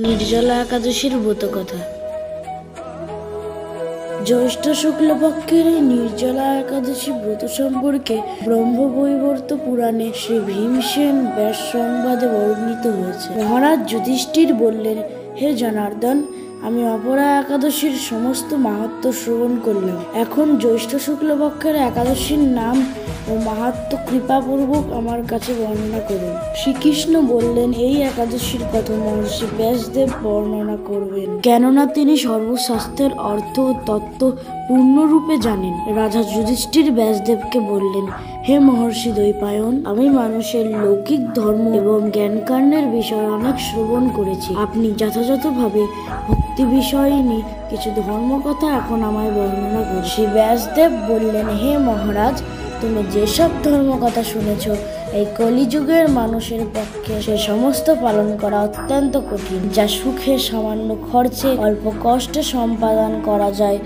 নির্জলা একাদশীর ব্রতকথা। জ্যৈষ্ঠ শুক্লপক্ষের এই নির্জলা একাদশী ব্রত সম্পর্কে ব্রহ্মবৈবর্ত পুরাণে শ্রী ভীমসেন ব্যাস সংবাদে বর্ণিত হয়েছে। মহারাজ যুধিষ্ঠির বললেন, হে জনার্দন, আমি অপরা একাদশীর সমস্ত মাহাত্ম্য শ্রবণ করলাম। এখন জ্যৈষ্ঠ শুক্লপক্ষের একাদশীর নাম ও মাহাত্ম্য কৃপাপূর্বক আমার কাছে বর্ণনা করুন। শ্রীকৃষ্ণ বললেন, এই একাদশীর কথা মহর্ষি ব্যাসদেব বর্ণনা করবেন, কেননা তিনি সর্বশাস্ত্রের অর্থ ও তত্ত্ব পূর্ণরূপে জানেন। রাজা যুধিষ্ঠির ব্যাসদেবকে বললেন, হে মহর্ষি দ্বৈপায়ন, আমি মানুষের লৌকিক ধর্ম এবং জ্ঞানকাণ্ডের বিষয়ে অনেক শ্রবণ করেছি। আপনি যথাযথভাবে ভক্তি বিষয়ে কিছু ধর্মকথা এখন আমায় বর্ণনা করুন। শ্রী ব্যাসদেব বললেন, হে মহারাজ, তুমি যেসব ধর্মকথা শুনেছ, এই কলিযুগের মানুষের পক্ষে সে সমস্ত পালন করা অত্যন্ত কঠিন, যা সুখে সামান্য খরচে অল্প কষ্টে সম্পাদন করা যায়,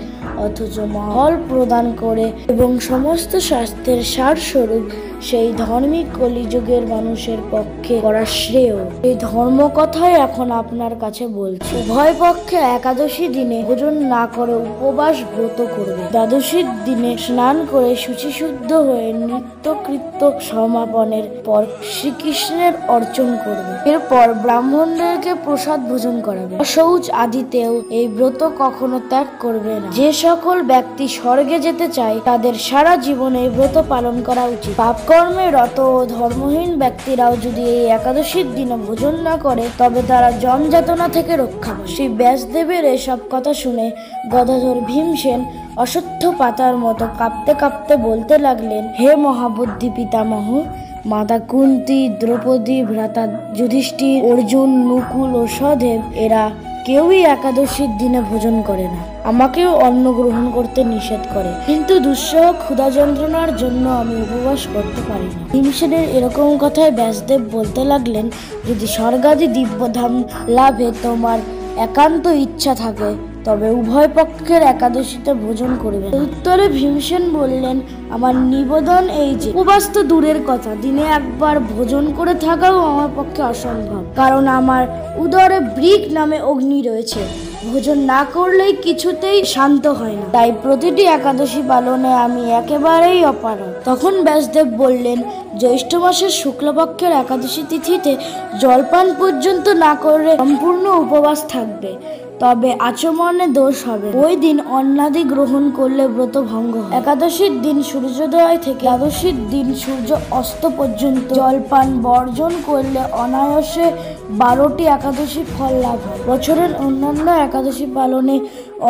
অথচ ফল প্রদান করে এবং সমস্ত শাস্ত্রের সারস্বরূপ সেই ধর্মই কলিযুগের মানুষের পক্ষে করা শ্রেয়। এই ধর্মকথাই এখন আপনার কাছে বলছি। উভয় পক্ষে একাদশী দিনে ভোজন না করে উপবাস ব্রত করবে। দ্বাদশীর দিনে স্নান করে শুচিশুদ্ধ হয়ে নিত্যকৃত্য সমাপনের পর শ্রীকৃষ্ণের অর্চন করবে। এরপর ব্রাহ্মণদেরকে প্রসাদ ভোজন করাবে। অশৌচ আদিতেও এই ব্রত কখনো ত্যাগ করবে না। যে সকল ব্যক্তি স্বর্গে যেতে চায়, তাদের সারা জীবনে এই ব্রত পালন করা উচিত। পাপকর্মে রত ও ধর্মহীন ব্যক্তিরাও যদি এই একাদশীর দিনে ভোজন না করে, তবে তারা যমযাতনা থেকে রক্ষা পাবে। শ্রী ব্যাসদেবের এসব কথা শুনে গদাধর ভীমসেন অশ্বত্থ পাতার মতো কাঁপতে কাঁপতে বলতে লাগলেন, হে মহাবুদ্ধি পিতামহ, মাতা কুন্তী, দ্রৌপদী, ভ্রাতা যুধিষ্ঠির, অর্জুন, নকুল ও সহদেব এরা কেউই একাদশীর দিনে ভোজন করে না। আমাকেও অন্ন গ্রহণ করতে নিষেধ করে, কিন্তু দুঃসহ ক্ষুধা যন্ত্রণার জন্য আমি উপবাস করতে পারি না। ভীমসেনের এরকম কথায় ব্যাসদেব বলতে লাগলেন, যদি স্বর্গাদি দিব্যধাম লাভে তোমার একান্ত ইচ্ছা থাকে, তবে উভয় পক্ষের একাদশীতে ভোজন করবেন। উত্তরে ভীমসেন বললেন, আমার নিবেদন এই যে, উপবাস তো দূরের কথা, দিনে একবার ভোজন করে থাকাও আমার পক্ষে অসম্ভব, কারণ আমার উদরে বৃক নামে অগ্নি রয়েছে। ভোজন না করলেই কিছুতেই শান্ত হয় না, তাই প্রতিটি একাদশী পালনে আমি একেবারেই অপারগ। তখন ব্যাসদেব বললেন, জ্যৈষ্ঠ মাসের শুক্লপক্ষের একাদশী তিথিতে জলপান পর্যন্ত না করে সম্পূর্ণ উপবাস থাকবে, তবে আচমনে দোষ হবে। ওই দিন অন্নাদি গ্রহণ করলে ব্রত ভঙ্গ হয়। একাদশীর দিন সূর্যোদয় থেকে দ্বাদশীর দিন সূর্য অস্ত পর্যন্ত জলপান বর্জন করলে অনায়াসে 12টি একাদশী ফল লাভ হয়। বছরের অন্যান্য একাদশী পালনে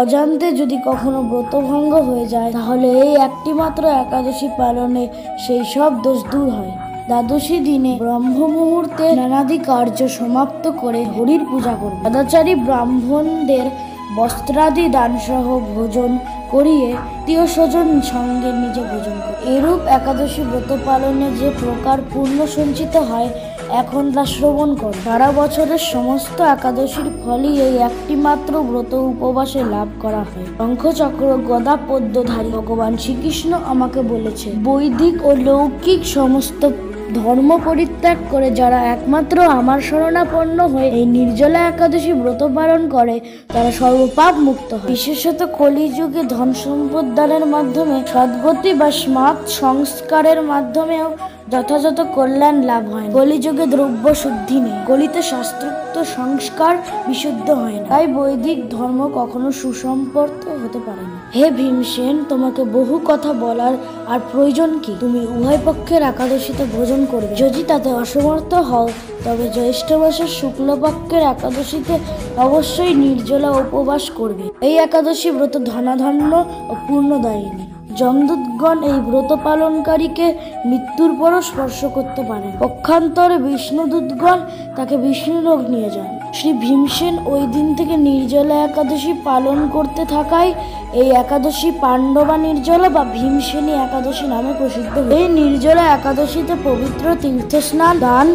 অজান্তে যদি কখনো ব্রত ভঙ্গ হয়ে যায়, তাহলে এই একটি মাত্র একাদশী পালনে সেই সব দোষ দূর হয়। দ্বাদশী দিনে ব্রহ্ম মুহূর্তে নানাদি কার্য সমাপ্ত করে হরির পূজা করবে। সদাচারী ব্রাহ্মণদের বস্ত্রাদি দান সহ ভোজন করিয়ে আত্মীয় স্বজন সঙ্গে নিজে ভোজন করে। এরূপ একাদশী ব্রত পালনে যে প্রকার পুণ্য সঞ্চিত হয়, এখন তা শ্রবণ কর। সারা বছরের সমস্ত একাদশীর ফলই এই একটি মাত্র ব্রত উপবাসে লাভ করা হয়। শঙ্খচক্র গদা পদ্মধারী ভগবান শ্রীকৃষ্ণ আমাকে বলেছে, বৈদিক ও লৌকিক সমস্ত ধর্ম পরিত্যাগ করে যারা একমাত্র আমার শরণাপন্ন হয়ে এই নির্জলা একাদশী ব্রত পালন করে, তারা সর্বপাপ মুক্ত হয়। বিশেষত কলিযুগে ধন সম্পদ দানের মাধ্যমে, সদ্গতি বা স্মার্ত সংস্কারের মাধ্যমেও যথাযথ কল্যাণ লাভ হয়। কলিযুগে দ্রব্য শুদ্ধি নেই, কলিতে শাস্ত্রোক্ত সংস্কার বিশুদ্ধ হয় না, তাই বৈদিক ধর্ম কখনো সুসম্পর্ক হতে পারে না। হে ভীমসেন, তোমাকে বহু কথা বলার আর প্রয়োজন কি? তুমি উভয় পক্ষের একাদশীতে ভোজন করবে। যদি তাতে অসমর্থ হও, তবে জ্যৈষ্ঠ মাসের শুক্লপক্ষের একাদশীতে অবশ্যই নির্জলা উপবাস করবে। এই একাদশী ব্রত ধনাধন্য ও পূর্ণদায়িনী। যমদূতগণ এই ব্রত পালনকারীকে মৃত্যুর পরও স্পর্শ করতে পারে। পক্ষান্তরে বিষ্ণুদূতগণ তাকে বিষ্ণুলোক নিয়ে যান। শ্রী ভীমসেন ওই দিন থেকে নির্জলা একাদশী পালন করতে থাকায় এই একাদশী পাণ্ডবা নির্জলা বা ভীমসেনী একাদশী নামে প্রসিদ্ধ। এই নির্জলা একাদশীতে পবিত্র তীর্থস্নান, দান,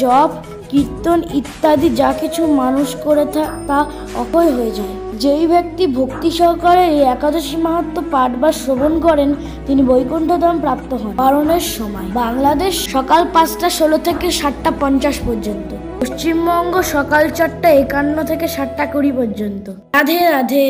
জপ, কীর্তন ইত্যাদি যা কিছু মানুষ করে তা অক্ষয় হয়ে যায়। যেই ব্যক্তি ভক্তি সহকারে এই একাদশী মাহাত্ম্য পাঠ বা শ্রবণ করেন, তিনি বৈকুণ্ঠধাম প্রাপ্ত হন। পালনের সময় বাংলাদেশ সকাল 5টা 16 থেকে 7টা 50 পর্যন্ত। পশ্চিমবঙ্গ সকাল 4:51 থেকে 7:20 পর্যন্ত। রাধে রাধে।